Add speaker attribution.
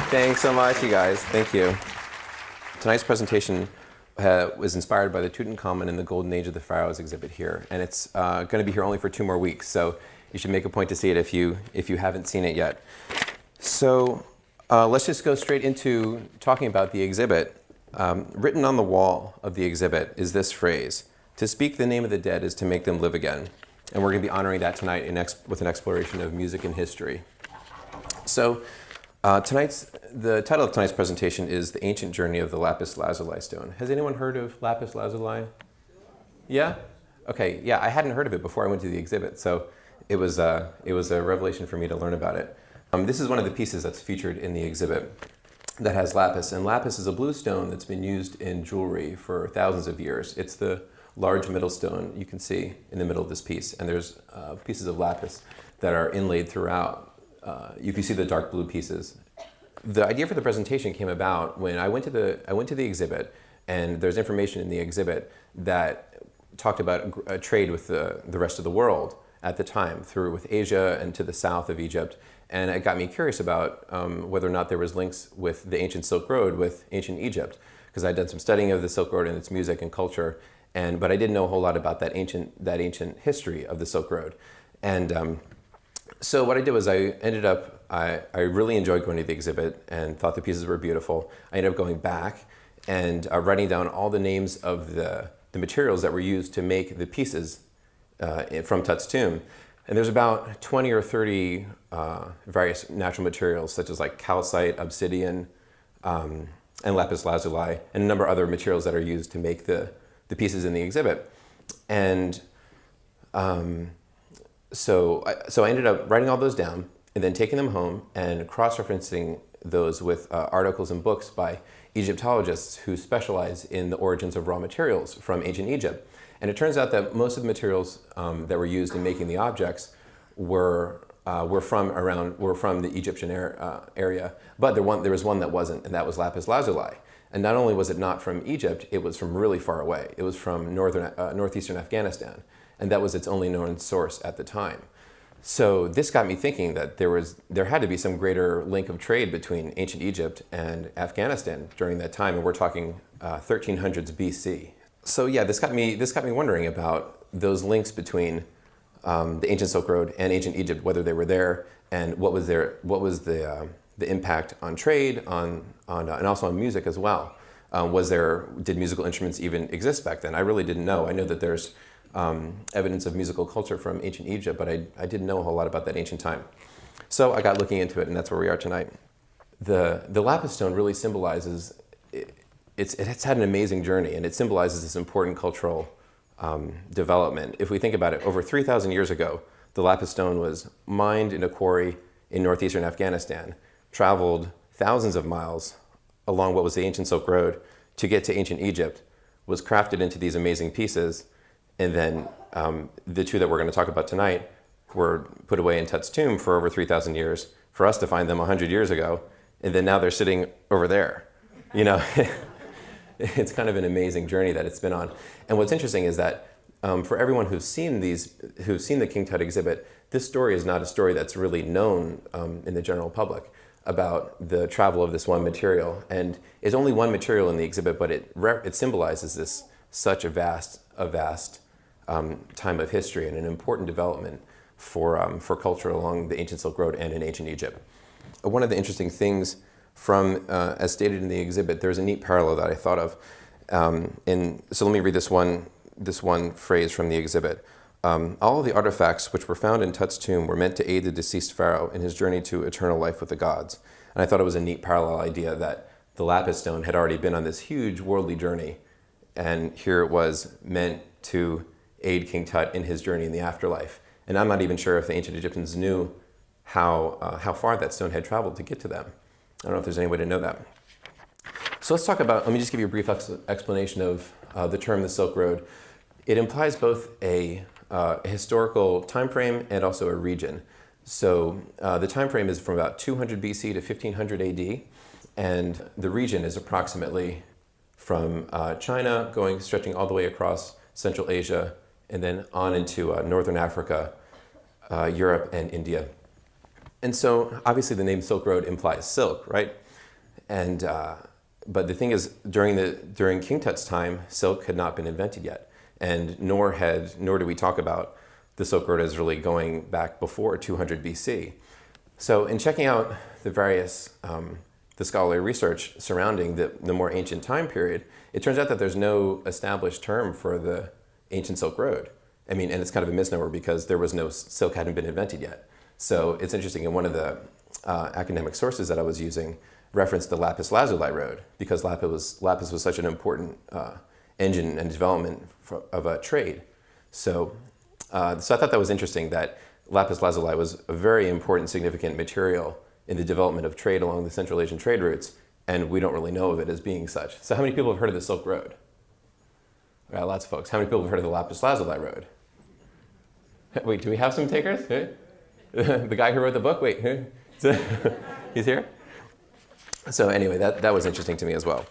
Speaker 1: Thanks so much, you guys. Thank you. Tonight's presentation was inspired by the Tutankhamun and the Golden Age of the Pharaohs exhibit here, and it's going to be here only for 2 more weeks, so you should make a point to see it if you haven't seen it yet. So let's just go straight into talking about the exhibit. Written on the wall of the exhibit is this phrase: "To speak the name of the dead is to make them live again." And we're going to be honoring that tonight with an exploration of music and history. So the title of tonight's presentation is The Ancient Journey of the Lapis Lazuli Stone. Has anyone heard of Lapis Lazuli? Yeah? Okay, yeah, I hadn't heard of it before I went to the exhibit, so it was a revelation for me to learn about it. This is one of the pieces that's featured in the exhibit that has lapis, and lapis is a blue stone that's been used in jewelry for thousands of years. It's the large middle stone you can see in the middle of this piece, and there's pieces of lapis that are inlaid throughout. You can see the dark blue pieces. The idea for the presentation came about when I went to the exhibit, and there's information in the exhibit that talked about a trade with the rest of the world at the time, with Asia and to the south of Egypt. And it got me curious about whether or not there was links with the ancient Silk Road with ancient Egypt, because I'd done some studying of the Silk Road and its music and culture, but I didn't know a whole lot about that ancient history of the Silk Road. And so what I did was I really enjoyed going to the exhibit and thought the pieces were beautiful. I ended up going back and writing down all the names of the materials that were used to make the pieces from Tut's tomb. And there's about 20 or 30 various natural materials, such as like calcite, obsidian, and lapis lazuli, and a number of other materials that are used to make the pieces in the exhibit. And so I ended up writing all those down and then taking them home and cross-referencing those with articles and books by Egyptologists who specialize in the origins of raw materials from ancient Egypt. And it turns out that most of the materials that were used in making the objects were from the Egyptian area, but there was one that wasn't, and that was lapis lazuli. And not only was it not from Egypt, it was from really far away. It was from northeastern Afghanistan, and that was its only known source at the time. So this got me thinking that there had to be some greater link of trade between ancient Egypt and Afghanistan during that time, and we're talking 1300s BC. So yeah, this got me wondering about those links between the ancient Silk Road and ancient Egypt, whether they were there, and what was the impact on trade, and also on music as well. Did musical instruments even exist back then? I really didn't know. I know that there's evidence of musical culture from ancient Egypt, but I didn't know a whole lot about that ancient time. So I got looking into it, and that's where we are tonight. The lapis stone really symbolizes, it's had an amazing journey, and it symbolizes this important cultural development. If we think about it, over 3,000 years ago, the lapis stone was mined in a quarry in northeastern Afghanistan, traveled thousands of miles along what was the ancient Silk Road to get to ancient Egypt, was crafted into these amazing pieces, and then the two that we're going to talk about tonight were put away in Tut's tomb for over 3,000 years, for us to find them 100 years ago, and then now they're sitting over there. You know, it's kind of an amazing journey that it's been on. And what's interesting is that for everyone who's seen the King Tut exhibit, this story is not a story that's really known in the general public about the travel of this one material. And it's only one material in the exhibit, but it symbolizes such a vast time of history and an important development for culture along the ancient Silk Road and in ancient Egypt. One of the interesting things from, as stated in the exhibit, there's a neat parallel that I thought of. So let me read this one phrase from the exhibit. All of the artifacts which were found in Tut's tomb were meant to aid the deceased pharaoh in his journey to eternal life with the gods. And I thought it was a neat parallel idea that the lapis stone had already been on this huge worldly journey, and here it was meant to aid King Tut in his journey in the afterlife. And I'm not even sure if the ancient Egyptians knew how far that stone had traveled to get to them. I don't know if there's any way to know that. So let's talk about, let me just give you a brief explanation of the term the Silk Road. It implies both a historical time frame and also a region. So the time frame is from about 200 BC to 1500 AD, and the region is approximately from China, stretching all the way across Central Asia, and then on into Northern Africa, Europe, and India. And so obviously the name Silk Road implies silk, right? And but the thing is, during King Tut's time, silk had not been invented yet, and nor do we talk about the Silk Road as really going back before 200 BC. So in checking out the various the scholarly research surrounding the more ancient time period, it turns out that there's no established term for the ancient Silk Road. I mean, and it's kind of a misnomer because there was no silk hadn't been invented yet. So it's interesting, in one of the academic sources that I was using referenced the Lapis Lazuli Road, because lapis was such an important engine and development of trade. So I thought that was interesting, that lapis lazuli was a very important, significant material in the development of trade along the Central Asian trade routes, and we don't really know of it as being such. So how many people have heard of the Silk Road? Right, lots of folks. How many people have heard of the Lapis Lazuli Road? Wait, do we have some takers? The guy who wrote the book? Wait, he's here? So anyway, that was interesting to me as well.